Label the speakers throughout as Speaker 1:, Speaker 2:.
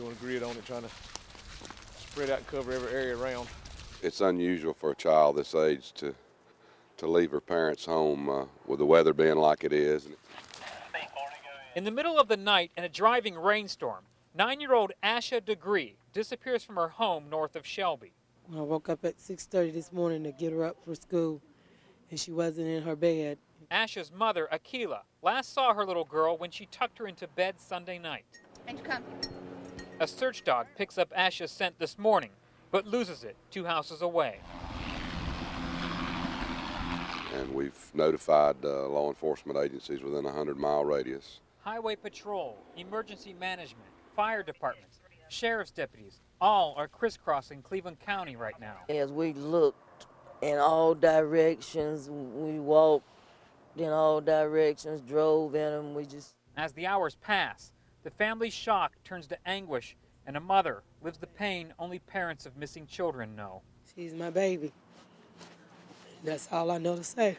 Speaker 1: doing a grid on it, trying to spread out and cover every area around.
Speaker 2: It's unusual for a child this age to leave her parents' home with the weather being like it is.
Speaker 3: In the middle of the night in a driving rainstorm, 9-year-old Asha Degree disappears from her home north of Shelby.
Speaker 4: I woke up at 6:30 this morning to get her up for school, and she wasn't in her bed.
Speaker 3: Asha's mother, Akila, last saw her little girl when she tucked her into bed Sunday night. A search dog picks up Asha's scent this morning, but loses it 2 houses away.
Speaker 2: And we've notified law enforcement agencies within a 100-mile radius.
Speaker 3: Highway patrol, emergency management, fire departments, sheriff's deputies, all are crisscrossing Cleveland County right now.
Speaker 5: As we looked in all directions, we walked in all directions, drove in them,
Speaker 3: As the hours pass, the family's shock turns to anguish, and a mother lives the pain only parents of missing children know.
Speaker 4: She's my baby. That's all I know to say.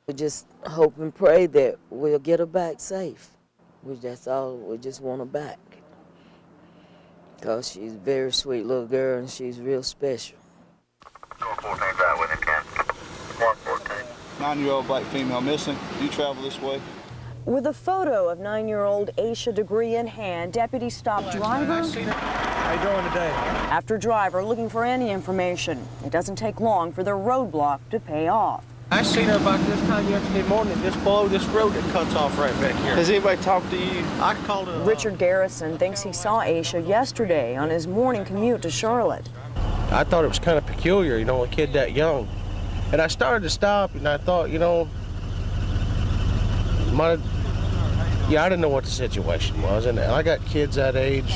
Speaker 5: We just hope and pray that we'll get her back safe. That's all. We just want her back. Because she's a very sweet little girl and she's real special.
Speaker 6: 114 drive within 10. 114.
Speaker 7: 9-year-old black female missing. Do you travel this way?
Speaker 8: With a photo of 9-year-old Asha Degree in hand, deputies stopped driver.
Speaker 1: How you doing today?
Speaker 8: After driver looking for any information. It doesn't take long for their roadblock to pay off.
Speaker 9: I seen her about this time yesterday morning, just below this road that cuts off right back here.
Speaker 7: Has anybody talked to you?
Speaker 9: I called her.
Speaker 8: Richard Garrison thinks he saw Asha yesterday on his morning commute to Charlotte.
Speaker 9: I thought it was kind of peculiar, you know, a kid that young. And I started to stop, and I thought, you know, I didn't know what the situation was, and I got kids that age,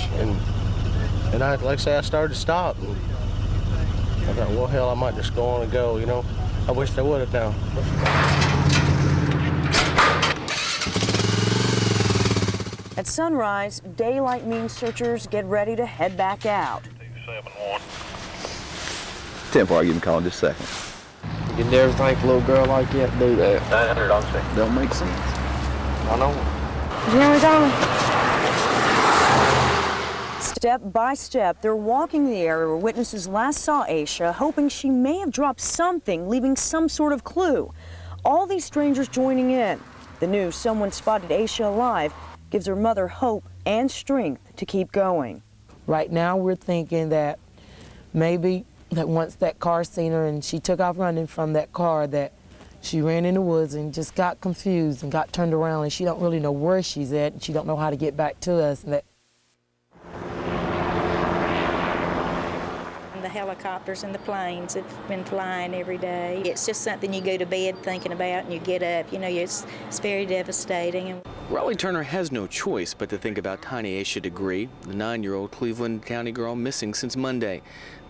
Speaker 9: and I, like I say, I started to stop. And I thought, well, hell, I might just go on and go, you know. I wish I would have now.
Speaker 8: At sunrise, daylight means searchers get ready to head back out.
Speaker 6: 271.
Speaker 7: 10-4, I'll give him a call in just a second.
Speaker 9: You never think a little girl like that do that.
Speaker 6: 900 on 6.
Speaker 7: Don't make sense.
Speaker 9: I know.
Speaker 8: Step by step, they're walking the area where witnesses last saw Asha, hoping she may have dropped something, leaving some sort of clue. All these strangers joining in. The news someone spotted Asha alive gives her mother hope and strength to keep going.
Speaker 4: Right now, we're thinking that maybe that once that car seen her and she took off running from that car, that she ran in the woods and just got confused and got turned around, and she don't really know where she's at, and she don't know how to get back to us. And that
Speaker 10: the helicopters and the planes have been flying every day. It's just something you go to bed thinking about, and you get up, you know, it's very devastating.
Speaker 11: Raleigh Turner has no choice but to think about tiny Asha Degree, the 9-year-old Cleveland County girl missing since Monday.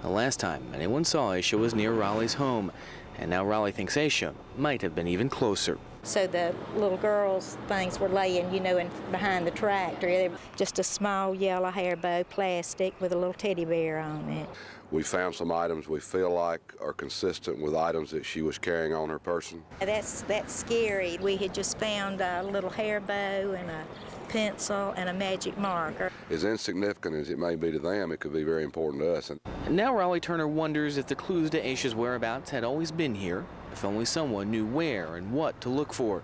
Speaker 11: The last time anyone saw Asha was near Raleigh's home, and now Raleigh thinks Asha might have been even closer.
Speaker 10: So the little girls' things were laying, you know, behind the tractor. They were just a small yellow hair bow plastic with a little teddy bear on it.
Speaker 2: We found some items we feel like are consistent with items that she was carrying on her person.
Speaker 10: That's scary. We had just found a little hair bow and a pencil and a magic marker.
Speaker 2: As insignificant as it may be to them, it could be very important to us.
Speaker 11: And now Raleigh Turner wonders if the clues to Asha's whereabouts had always been here, if only someone knew where and what to look for,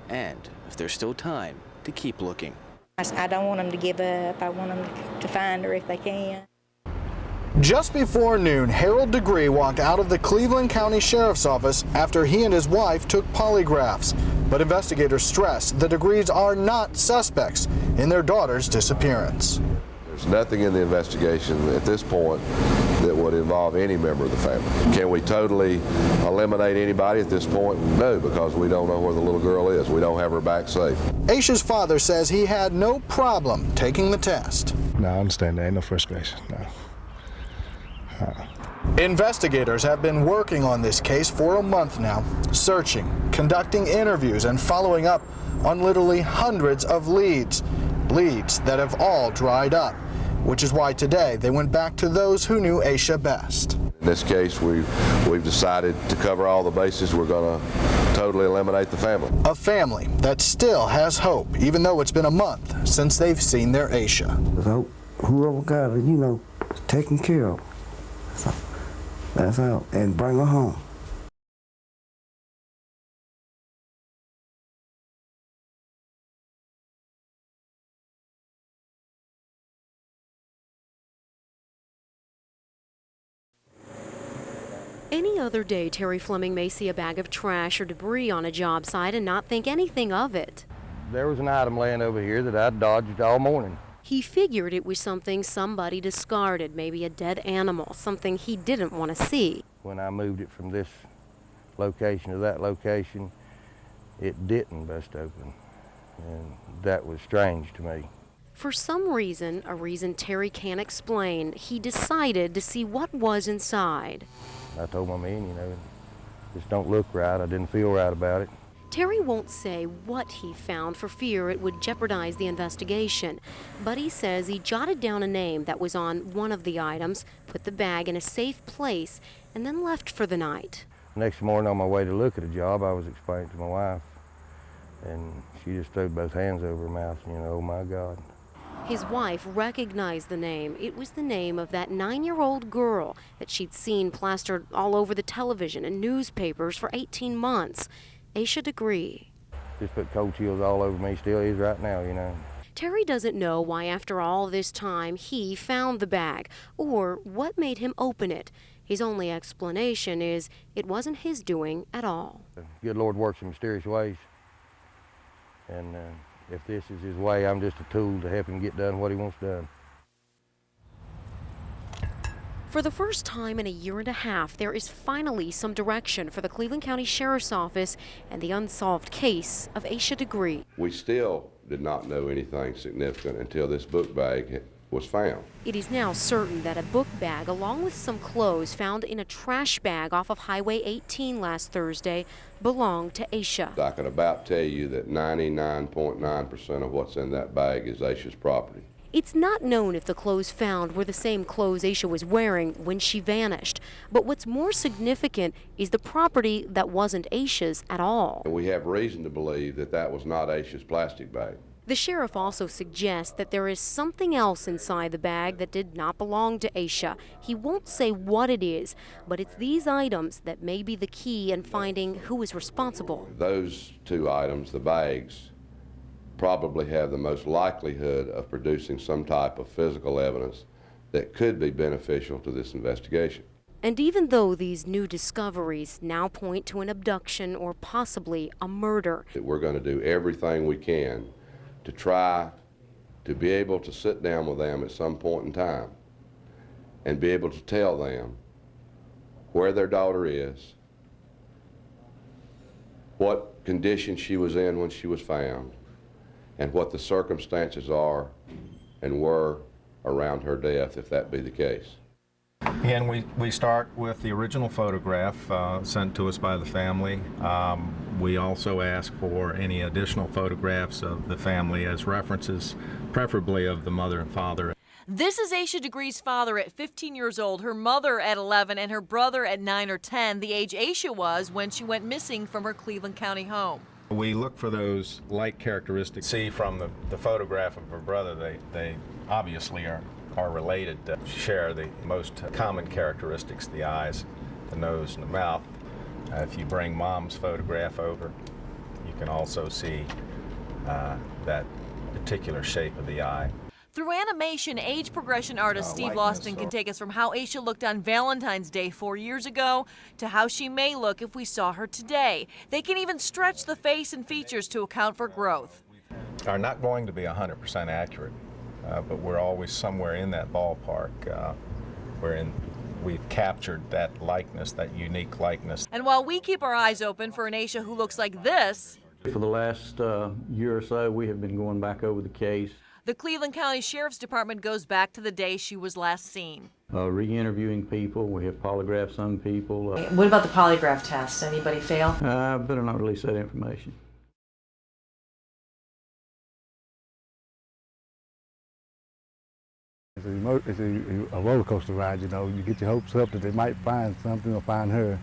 Speaker 11: and if there's still time to keep looking.
Speaker 10: I don't want them to give up. I want them to find her if they can.
Speaker 12: Just before noon, Harold Degree walked out of the Cleveland County Sheriff's Office after he and his wife took polygraphs. But investigators stress the Degrees are not suspects in their daughter's disappearance.
Speaker 2: There's nothing in the investigation at this point that would involve any member of the family. Can we totally eliminate anybody at this point? No, because we don't know where the little girl is. We don't have her back safe.
Speaker 12: Asha's father says he had no problem taking the test.
Speaker 13: No, I understand. There ain't no frustration. No.
Speaker 12: Investigators have been working on this case for a month now, searching, conducting interviews, and following up on literally hundreds of leads that have all dried up, which is why today they went back to those who knew Asha best.
Speaker 2: In this case, we've decided to cover all the bases. We're going to totally eliminate the family.
Speaker 12: A family that still has hope, even though it's been a month since they've seen their Asha.
Speaker 14: So whoever got her, taken care of. So that's all. And bring her home.
Speaker 15: Any other day, Terry Fleming may see a bag of trash or debris on a job site and not think anything of it.
Speaker 9: There was an item laying over here that I dodged all morning.
Speaker 15: He figured it was something somebody discarded, maybe a dead animal, something he didn't want to see.
Speaker 9: When I moved it from this location to that location, it didn't bust open, and that was strange to me.
Speaker 15: For some reason, a reason Terry can't explain, he decided to see what was inside.
Speaker 9: I told my men, this don't look right. I didn't feel right about it.
Speaker 15: Terry won't say what he found for fear it would jeopardize the investigation, but he says he jotted down a name that was on one of the items, put the bag in a safe place, and then left for the night.
Speaker 9: Next morning on my way to look at a job, I was explaining to my wife, and she just threw both hands over her mouth, oh my God.
Speaker 15: His wife recognized the name. It was the name of that 9-year-old girl that she'd seen plastered all over the television and newspapers for 18 months. Asha Degree.
Speaker 9: Just put cold chills all over me, still is right now,
Speaker 15: Terry doesn't know why after all this time he found the bag or what made him open it. His only explanation is it wasn't his doing at all.
Speaker 9: The good Lord works in mysterious ways, and if this is his way, I'm just a tool to help him get done what he wants done.
Speaker 15: For the first time in a year and a half, there is finally some direction for the Cleveland County Sheriff's Office and the unsolved case of Asha Degree.
Speaker 2: We still did not know anything significant until this book bag was found.
Speaker 15: It is now certain that a book bag, along with some clothes found in a trash bag off of Highway 18 last Thursday, belonged to Asha.
Speaker 2: I can about tell you that 99.9% of what's in that bag is Asha's property.
Speaker 15: It's not known if the clothes found were the same clothes Asha was wearing when she vanished, but what's more significant is the property that wasn't Asha's at all.
Speaker 2: And we have reason to believe that that was not Asha's plastic bag.
Speaker 15: The sheriff also suggests that there is something else inside the bag that did not belong to Asha. He won't say what it is, but it's these items that may be the key in finding who is responsible.
Speaker 2: Those two items, the bags, probably have the most likelihood of producing some type of physical evidence that could be beneficial to this investigation.
Speaker 15: And even though these new discoveries now point to an abduction or possibly a murder,
Speaker 2: We're going to do everything we can to try to be able to sit down with them at some point in time and be able to tell them where their daughter is, what condition she was in when she was found, and what the circumstances are and were around her death, if that be the case.
Speaker 16: And we start with the original photograph sent to us by the family. We also ask for any additional photographs of the family as references, preferably of the mother and father.
Speaker 17: This is Asha Degree's father at 15 years old, her mother at 11, and her brother at 9 or 10, the age Asha was when she went missing from her Cleveland County home.
Speaker 16: We look for those like characteristics. See from the photograph of her brother, they obviously are related, share the most common characteristics, the eyes, the nose, and the mouth. If you bring mom's photograph over, you can also see that particular shape of the eye.
Speaker 17: Through animation, age progression artist Steve Lawson can take us from how Asha looked on Valentine's Day 4 years ago to how she may look if we saw her today. They can even stretch the face and features to account for growth.
Speaker 16: Are not going to be 100% accurate, but we're always somewhere in that ballpark wherein we've captured that likeness, that unique likeness.
Speaker 17: And while we keep our eyes open for an Asha who looks like this,
Speaker 18: for the last year or so, we have been going back over the case.
Speaker 17: the Cleveland County Sheriff's Department goes back to the day she was last seen.
Speaker 18: Re-interviewing people, we have polygraphed some people.
Speaker 19: What about the polygraph test? Anybody fail?
Speaker 18: I better not release that information.
Speaker 13: It's a roller coaster ride, you know. You get your hopes up that they might find something or find her.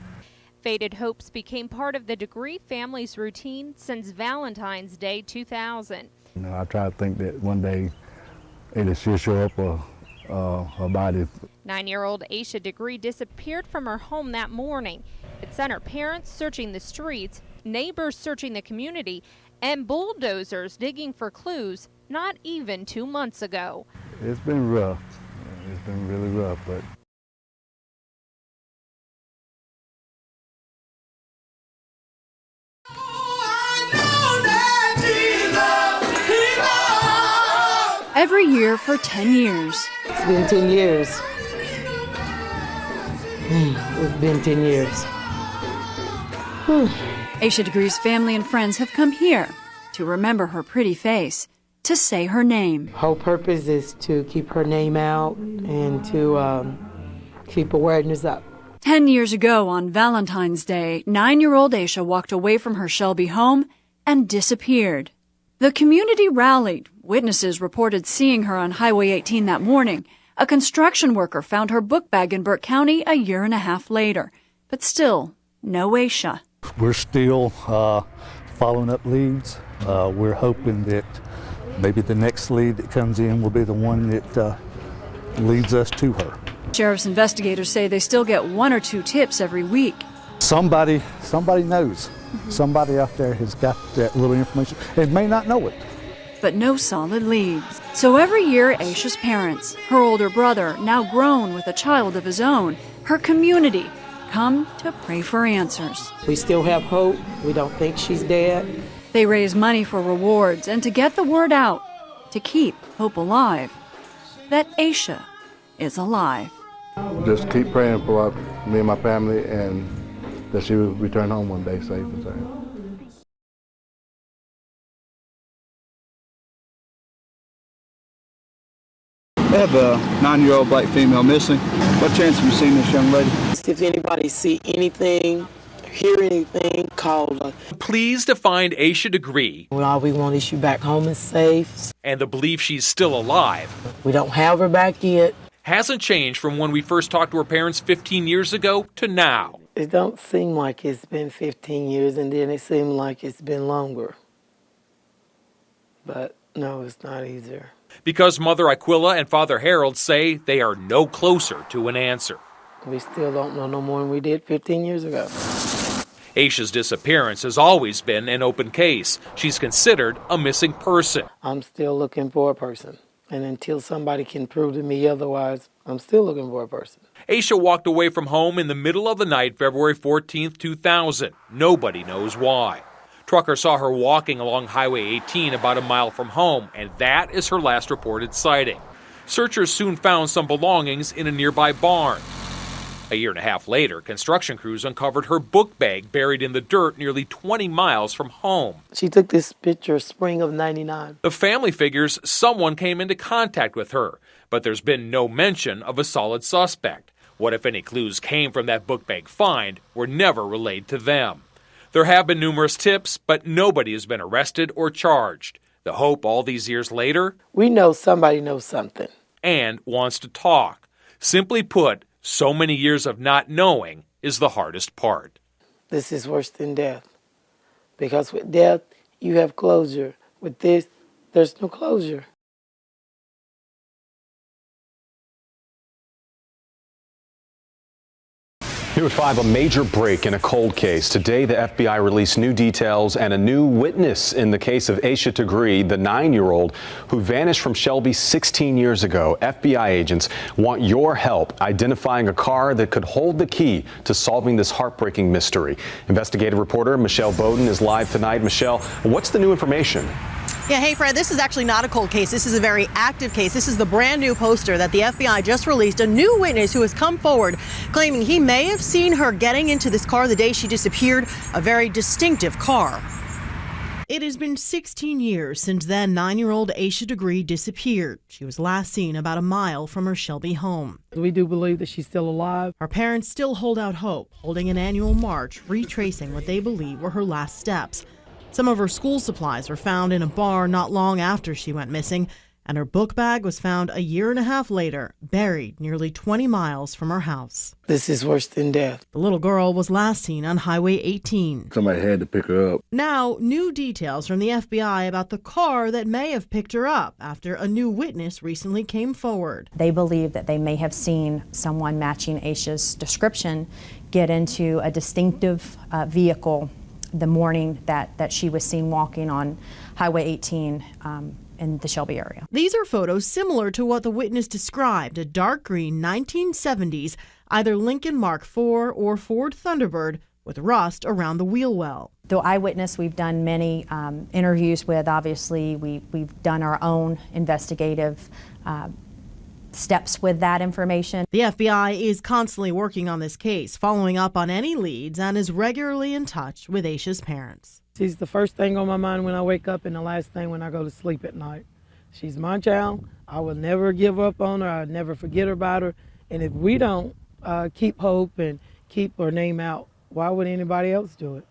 Speaker 20: Faded hopes became part of the Degree family's routine since Valentine's Day 2000.
Speaker 13: You know, I try to think that one day either she'll show up or her body.
Speaker 20: 9-year-old Asha Degree disappeared from her home that morning. It sent her parents searching the streets, neighbors searching the community, and bulldozers digging for clues not even 2 months ago.
Speaker 13: It's been rough. It's been really rough, but
Speaker 21: every year for 10 years.
Speaker 4: It's been 10 years. It's been 10 years.
Speaker 21: Asha Degree's family and friends have come here to remember her pretty face, to say her name.
Speaker 4: Whole purpose is to keep her name out and to keep awareness up.
Speaker 21: 10 years ago on Valentine's Day, 9-year-old Asha walked away from her Shelby home and disappeared. The community rallied. Witnesses reported seeing her on Highway 18 that morning. A construction worker found her book bag in Burke County a year and a half later. But still, no Asha.
Speaker 22: We're still following up leads. We're hoping that maybe the next lead that comes in will be the one that leads us to her.
Speaker 21: Sheriff's investigators say they still get 1 or 2 tips every week.
Speaker 22: Somebody knows. Somebody out there has got that little information and may not know it.
Speaker 21: But no solid leads. So every year, Asha's parents, her older brother, now grown with a child of his own, her community, come to pray for answers.
Speaker 4: We still have hope. We don't think she's dead.
Speaker 21: They raise money for rewards and to get the word out, to keep hope alive, that Asha is alive.
Speaker 13: just keep praying for me and my family, and that she will return home one day safe and sound.
Speaker 7: They have a 9-year-old black female missing. What chance have you seen this young lady?
Speaker 4: If anybody see anything, hear anything, call us.
Speaker 23: Pleased to find Asha Degree.
Speaker 4: All we want is she back home and safe.
Speaker 23: And the belief she's still alive.
Speaker 4: We don't have her back yet.
Speaker 23: Hasn't changed from when we first talked to her parents 15 years ago to now.
Speaker 4: It don't seem like it's been 15 years, and then it seemed like it's been longer. But no, it's not either.
Speaker 23: Because Mother Aquila and Father Harold say they are no closer to an answer.
Speaker 4: We still don't know no more than we did 15 years ago.
Speaker 23: Asha's disappearance has always been an open case. She's considered a missing person.
Speaker 4: I'm still looking for a person. And until somebody can prove to me otherwise, I'm still looking for a person.
Speaker 23: Asha walked away from home in the middle of the night, February 14th, 2000. Nobody knows why. Truckers saw her walking along Highway 18 about a mile from home, and that is her last reported sighting. Searchers soon found some belongings in a nearby barn. A year and a half later, construction crews uncovered her book bag buried in the dirt nearly 20 miles from home.
Speaker 4: She took this picture spring of '99.
Speaker 23: The family figures someone came into contact with her, but there's been no mention of a solid suspect. What if any clues came from that book bag find were never relayed to them? There have been numerous tips, but nobody has been arrested or charged. The hope all these years later?
Speaker 4: We know somebody knows something.
Speaker 23: And wants to talk. Simply put, so many years of not knowing is the hardest part.
Speaker 4: This is worse than death. Because with death, you have closure. With this, there's no closure.
Speaker 24: Here at 5, a major break in a cold case. Today, the FBI released new details and a new witness in the case of Asha Degree, the 9-year-old who vanished from Shelby 16 years ago. FBI agents want your help identifying a car that could hold the key to solving this heartbreaking mystery. Investigative reporter Michelle Bowen is live tonight. Michelle, what's the new information?
Speaker 25: Yeah, hey, Fred, this is actually not a cold case. This is a very active case. This is the brand new poster that the FBI just released. A new witness who has come forward claiming he may have seen her getting into this car the day she disappeared, a very distinctive car.
Speaker 26: It has been 16 years since then 9-year-old Asha Degree disappeared. She was last seen about a mile from her Shelby home.
Speaker 4: We do believe that she's still alive.
Speaker 26: Her parents still hold out hope, holding an annual march, retracing what they believe were her last steps. Some of her school supplies were found in a bar not long after she went missing, And her book bag was found a year and a half later, buried nearly 20 miles from her house.
Speaker 1: This is worse than death.
Speaker 26: The little girl was last seen on Highway 18.
Speaker 13: Somebody had to pick her up.
Speaker 26: Now, new details from the FBI about the car that may have picked her up after a new witness recently came forward.
Speaker 3: They believe that they may have seen someone matching Asha's description get into a distinctive vehicle the morning that she was seen walking on Highway 18 in the Shelby area.
Speaker 26: These are photos similar to what the witness described, a dark green 1970s, either Lincoln Mark IV or Ford Thunderbird with rust around the wheel well.
Speaker 3: The eyewitness we've done many interviews with. Obviously, we've done our own investigative steps with that information.
Speaker 26: The FBI is constantly working on this case, following up on any leads, and is regularly in touch with Asha's parents.
Speaker 1: She's the first thing on my mind when I wake up and the last thing when I go to sleep at night. She's my child. I will never give up on her. I'll never forget about her. And if we don't keep hope and keep her name out, why would anybody else do it?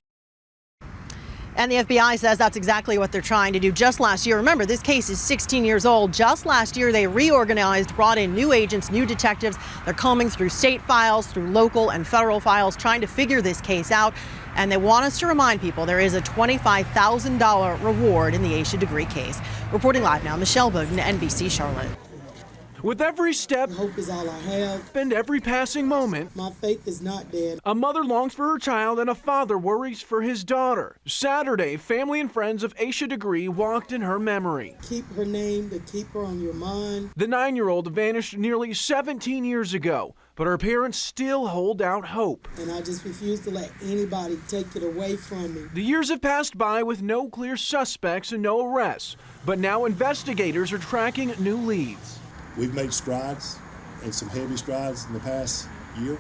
Speaker 25: And the FBI says that's exactly what they're trying to do. Just last year, remember, this case is 16 years old. Just last year, they reorganized, brought in new agents, new detectives. They're combing through state files, through local and federal files, trying to figure this case out. And they want us to remind people there is a $25,000 reward in the Asha Degree case. Reporting live now, Michelle Bowden, NBC Charlotte.
Speaker 5: With every step,
Speaker 6: hope is all I have.
Speaker 5: And every passing moment,
Speaker 6: my faith is not dead.
Speaker 5: A mother longs for her child and a father worries for his daughter. Saturday, family and friends of Asha Degree walked in her memory.
Speaker 6: Keep her name, to keep her on your mind.
Speaker 5: The 9-year-old vanished nearly 17 years ago, but her parents still hold out hope.
Speaker 6: And I just refuse to let anybody take it away from me.
Speaker 5: The years have passed by with no clear suspects and no arrests, but now investigators are tracking new leads.
Speaker 8: We've made strides, and some heavy strides in the past year.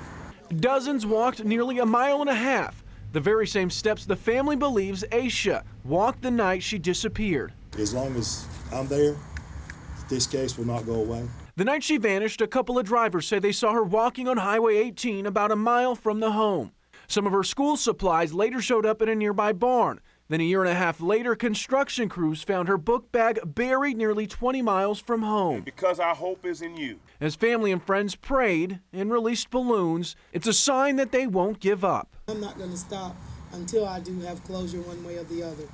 Speaker 5: Dozens walked nearly 1.5 miles, the very same steps the family believes Asha walked the night she disappeared.
Speaker 8: As long as I'm there, this case will not go away.
Speaker 5: The night she vanished, a couple of drivers say they saw her walking on Highway 18 about 1 mile from the home. Some of her school supplies later showed up in a nearby barn. Then 1.5 years later, construction crews found her book bag buried nearly 20 miles from home.
Speaker 11: Because our hope is in you.
Speaker 5: As family and friends prayed and released balloons, it's a sign that they won't give up.
Speaker 6: I'm not going to stop until I do have closure one way or the other.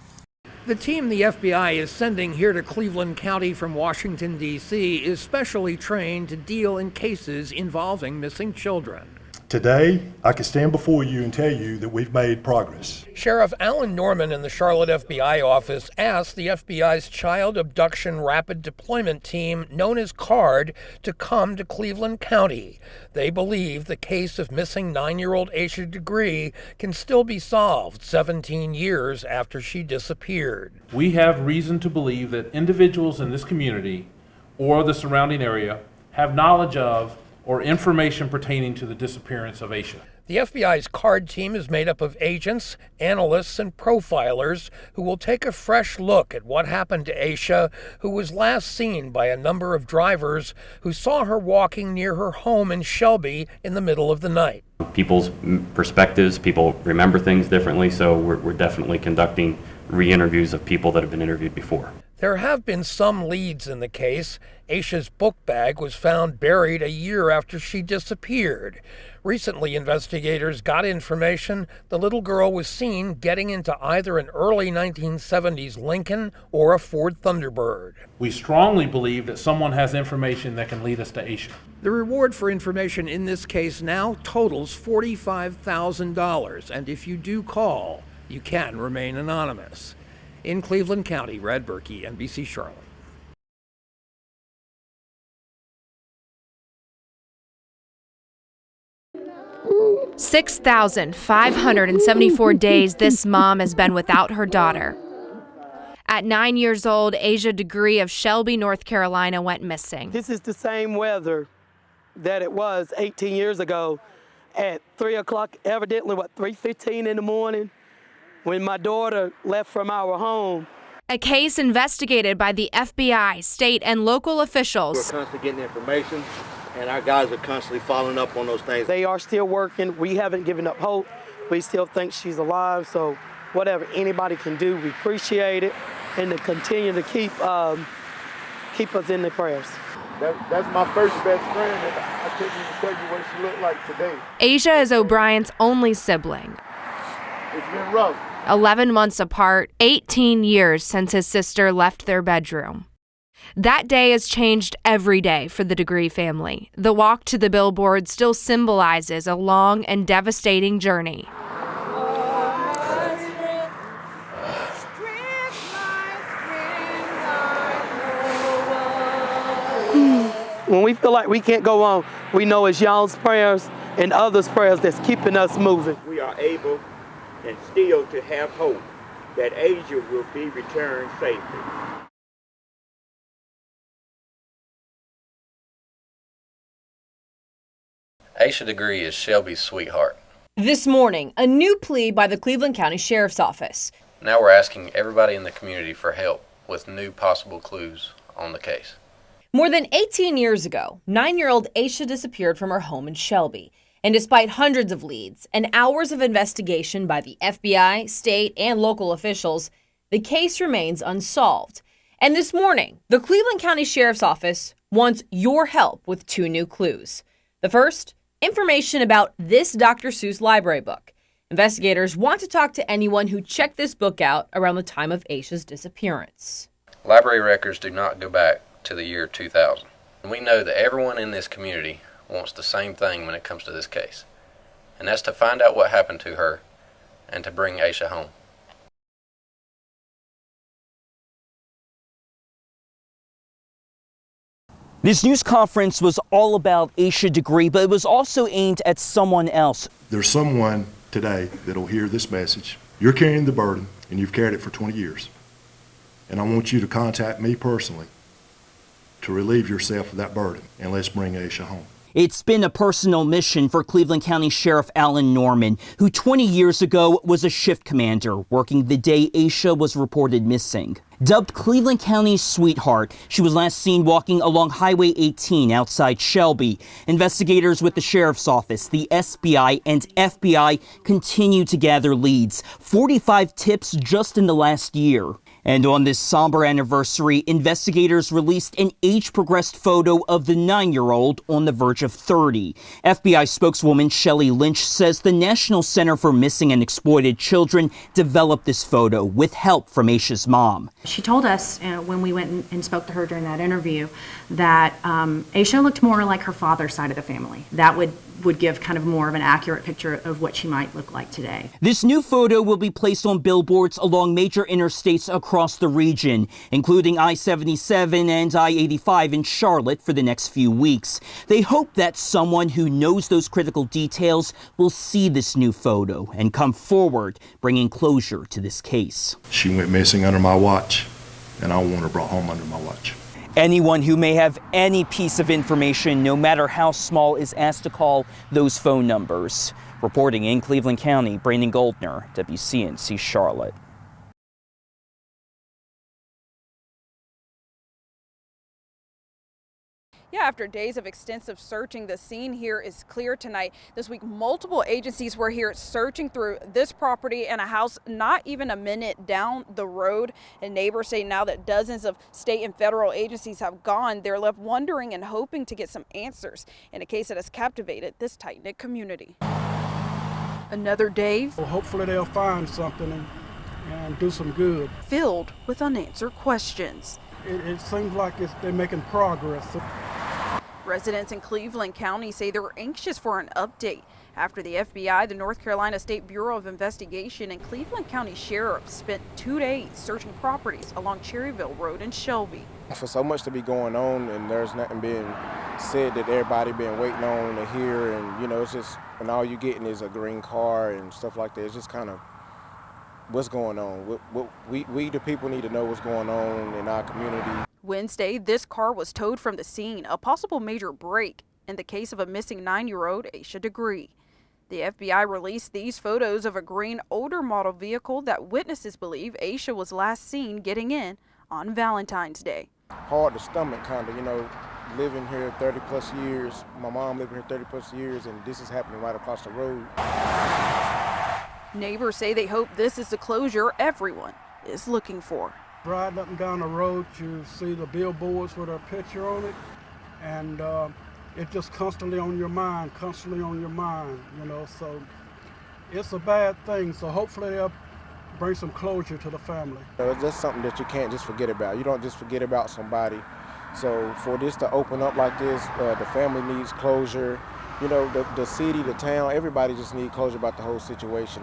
Speaker 27: The team the FBI is sending here to Cleveland County from Washington, D.C. is specially trained to deal in cases involving missing children.
Speaker 8: Today, I can stand before you and tell you that we've made progress.
Speaker 27: Sheriff Alan Norman in the Charlotte FBI office asked the FBI's Child Abduction Rapid Deployment Team, known as CARD, to come to Cleveland County. They believe the case of missing 9-year-old Asha Degree can still be solved 17 years after she disappeared.
Speaker 28: We have reason to believe that individuals in this community or the surrounding area have knowledge of or information pertaining to the disappearance of Asha.
Speaker 27: The FBI's CARD team is made up of agents, analysts, and profilers who will take a fresh look at what happened to Asha, who was last seen by a number of drivers who saw her walking near her home in Shelby in the middle of the night.
Speaker 29: People's perspectives, people remember things differently, so we're definitely conducting re-interviews of people that have been interviewed before.
Speaker 27: There have been some leads in the case. Asha's book bag was found buried a year after she disappeared. Recently, investigators got information the little girl was seen getting into either an early 1970s Lincoln or a Ford Thunderbird.
Speaker 28: We strongly believe that someone has information that can lead us to Asha.
Speaker 27: The reward for information in this case now totals $45,000, and if you do call, you can remain anonymous. In Cleveland County, Brad Berkey, NBC Charlotte.
Speaker 30: 6,574 days this mom has been without her daughter. At 9 years old, Asha Degree of Shelby, North Carolina went missing.
Speaker 1: This is the same weather that it was 18 years ago at 3 o'clock, evidently, 3:15 in the morning, when my daughter left from our home.
Speaker 30: A case investigated by the FBI, state, and local officials.
Speaker 31: We're constantly getting information, and our guys are constantly following up on those things.
Speaker 1: They are still working. We haven't given up hope. We still think she's alive, so whatever anybody can do, we appreciate it, and to continue to keep keep us in the prayers.
Speaker 2: That's my first best friend, and I couldn't even tell you what she looked like today.
Speaker 30: Asha is O'Brien's only sibling.
Speaker 2: It's been rough.
Speaker 30: 11 months apart, 18 years since his sister left their bedroom. That day has changed every day for the Degree family. The walk to the billboard still symbolizes a long and devastating journey.
Speaker 1: When we feel like we can't go on, we know it's y'all's prayers and others' prayers that's keeping us moving.
Speaker 9: We are able and still to have hope that Asha will be returned safely.
Speaker 10: Asha Degree is Shelby's sweetheart.
Speaker 11: This morning, a new plea by the Cleveland County Sheriff's Office.
Speaker 10: Now we're asking everybody in the community for help with new possible clues on the case.
Speaker 11: More than 18 years ago, 9-year-old Asha disappeared from her home in Shelby. And despite hundreds of leads and hours of investigation by the FBI, state, and local officials, the case remains unsolved. And this morning, the Cleveland County Sheriff's Office wants your help with 2 new clues. The first, information about this Dr. Seuss library book. Investigators want to talk to anyone who checked this book out around the time of Asha's disappearance.
Speaker 10: Library records do not go back to the year 2000. We know that everyone in this community wants the same thing when it comes to this case, and that's to find out what happened to her and to bring Asha home.
Speaker 12: This news conference was all about Asha Degree, but it was also aimed at someone else.
Speaker 8: There's someone today that'll hear this message. You're carrying the burden, and you've carried it for 20 years. And I want you to contact me personally to relieve yourself of that burden, and let's bring Asha home.
Speaker 12: It's been a personal mission for Cleveland County Sheriff Alan Norman, who 20 years ago was a shift commander working the day Asha was reported missing. Dubbed Cleveland County's sweetheart, she was last seen walking along Highway 18 outside Shelby. Investigators with the Sheriff's Office, the SBI, and FBI continue to gather leads. 45 tips just in the last year. And on this somber anniversary, investigators released an age-progressed photo of the 9-year-old on the verge of 30. FBI spokeswoman Shelley Lynch says the National Center for Missing and Exploited Children developed this photo with help from Asha's mom.
Speaker 3: She told us when we went and spoke to her during that interview that Asha looked more like her father's side of the family. That would give kind of more of an accurate picture of what she might look like today.
Speaker 12: This new photo will be placed on billboards along major interstates across the region, including I-77 and I-85 in Charlotte for the next few weeks. They hope that someone who knows those critical details will see this new photo and come forward, bringing closure to this case.
Speaker 8: She went missing under my watch, and I want her brought home under my watch.
Speaker 12: Anyone who may have any piece of information, no matter how small, is asked to call those phone numbers. Reporting in Cleveland County, Brandon Goldner, WCNC Charlotte.
Speaker 14: Yeah, after days of extensive searching, the scene here is clear tonight. This week, multiple agencies were here searching through this property and a house not even a minute down the road. And neighbors say now that dozens of state and federal agencies have gone, they're left wondering and hoping to get some answers in a case that has captivated this tight-knit community. Another day,
Speaker 6: well, hopefully they'll find something and do some good.
Speaker 14: Filled with unanswered questions.
Speaker 6: It seems like they're making progress.
Speaker 14: Residents in Cleveland County say they're anxious for an update after the FBI, the North Carolina State Bureau of Investigation, and Cleveland County Sheriff spent 2 days searching properties along Cherryville Road in Shelby.
Speaker 15: For so much to be going on and there's nothing being said that everybody been waiting on to hear, and you know, it's just, and all you getting is a green car and stuff like that. It's just kind of what's going on. We the people need to know what's going on in our community.
Speaker 14: Wednesday, this car was towed from the scene, a possible major break in the case of a missing 9-year-old Asha Degree. The FBI released these photos of a green older model vehicle that witnesses believe Asha was last seen getting in on Valentine's Day.
Speaker 15: Hard to stomach, kind of, you know, living here 30 plus years. My mom living here 30 plus years, and this is happening right across the road.
Speaker 14: Neighbors say they hope this is the closure everyone is looking for.
Speaker 4: Riding up and down the road, you see the billboards with her picture on it, and it's just constantly on your mind, you know, so it's a bad thing. So hopefully they'll bring some closure to the family.
Speaker 15: It's just something that you can't just forget about. You don't just forget about somebody. So for this to open up like this, the family needs closure. You know, the city, the town, everybody just needs closure about the whole situation.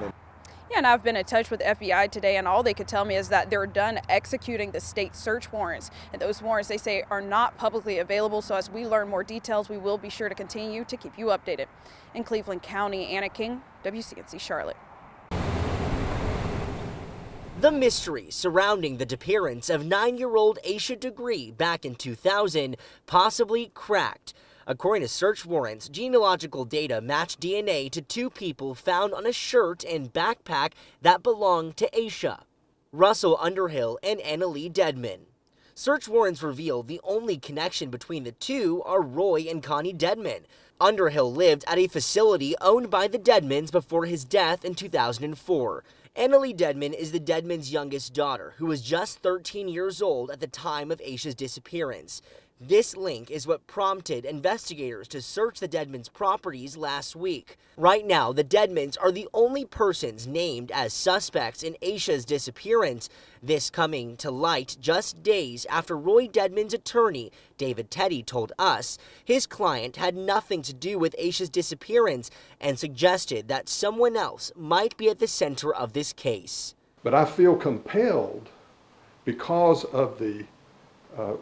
Speaker 14: Yeah, and I've been in touch with the FBI today, and all they could tell me is that they're done executing the state search warrants. And those warrants, they say, are not publicly available. So as we learn more details, we will be sure to continue to keep you updated. In Cleveland County, Anna King, WCNC Charlotte.
Speaker 7: The mystery surrounding the disappearance of 9-year-old Asha Degree back in 2000 possibly cracked. According to search warrants, genealogical data matched DNA to 2 people found on a shirt and backpack that belonged to Asha, Russell Underhill and Annalee Dedman. Search warrants reveal the only connection between the two are Roy and Connie Dedman. Underhill lived at a facility owned by the Dedmans before his death in 2004. Annalee Dedman is the Dedmans' youngest daughter, who was just 13 years old at the time of Asha's disappearance. This link is what prompted investigators to search the Dedmans' properties last week. Right now, the Dedmans are the only persons named as suspects in Asha's disappearance, this coming to light just days after Roy Dedman's attorney, David Teddy, told us his client had nothing to do with Asha's disappearance and suggested that someone else might be at the center of this case.
Speaker 16: But I feel compelled because of the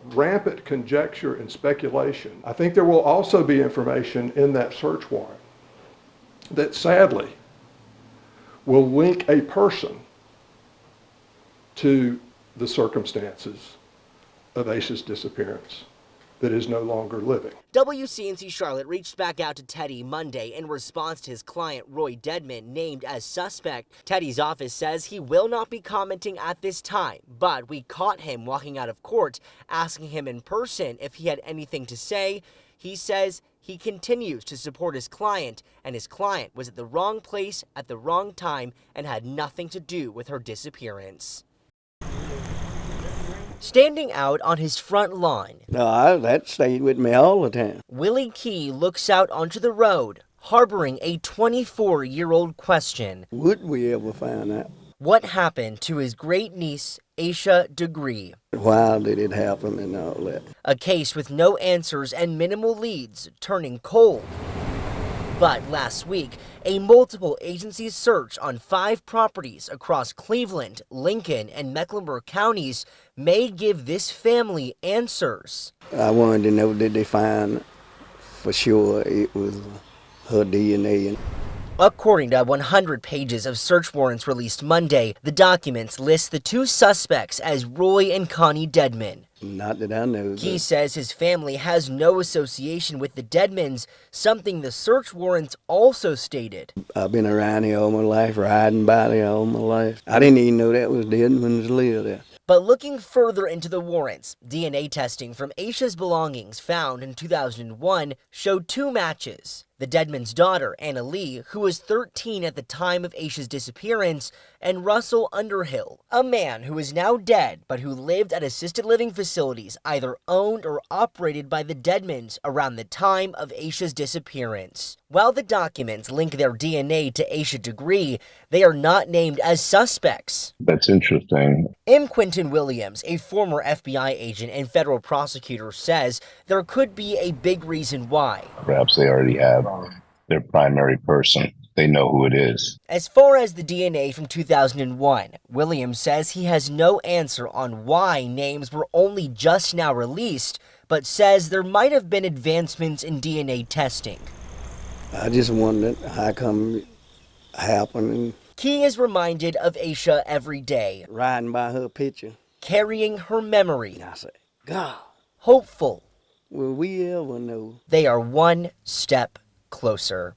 Speaker 16: rampant conjecture and speculation. I think there will also be information in that search warrant that sadly will link a person to the circumstances of Asha's disappearance that is no longer living.
Speaker 7: WCNC Charlotte reached back out to Teddy Monday in response to his client Roy Dedman named as suspect. Teddy's office says he will not be commenting at this time, but we caught him walking out of court, asking him in person if he had anything to say. He says he continues to support his client, and his client was at the wrong place at the wrong time and had nothing to do with her disappearance. Standing out on his front lawn,
Speaker 17: that stayed with me all the time.
Speaker 7: Willie Key looks out onto the road, harboring a 24-year-old question.
Speaker 17: Would we ever find out?
Speaker 7: What happened to his great-niece, Asha Degree?
Speaker 17: Why did it happen and all that?
Speaker 7: A case with no answers and minimal leads, turning cold. But last week, a multiple agency search on 5 properties across Cleveland, Lincoln, and Mecklenburg counties may give this family answers.
Speaker 17: I wanted to know, did they find for sure it was her DNA?
Speaker 7: According to 100 pages of search warrants released Monday, the documents list the 2 suspects as Roy and Connie Dedman.
Speaker 17: Not that I know.
Speaker 7: He says his family has no association with the Dedmans, something the search warrants also stated.
Speaker 17: I've been around here all my life, riding by there all my life. I didn't even know that was Dedmans lived there.
Speaker 7: But looking further into the warrants, DNA testing from Asha's belongings found in 2001 showed 2 matches. The Dedman's daughter, Annalee, who was 13 at the time of Asha's disappearance, and Russell Underhill, a man who is now dead but who lived at assisted living facilities either owned or operated by the Dedmans around the time of Asha's disappearance. While the documents link their DNA to Asha Degree, they are not named as suspects.
Speaker 18: That's interesting.
Speaker 7: M. Quinton Williams, a former FBI agent and federal prosecutor, says there could be a big reason why.
Speaker 18: Perhaps they already have their primary person. They know who it is.
Speaker 7: As far as the DNA from 2001, Williams says he has no answer on why names were only just now released, but says there might have been advancements in DNA testing.
Speaker 17: I just wondered how come it happened.
Speaker 7: Key is reminded of Asha every day.
Speaker 17: Riding by her picture.
Speaker 7: Carrying her memory.
Speaker 17: I say, God.
Speaker 7: Hopeful.
Speaker 17: Will we ever know?
Speaker 7: They are one step closer.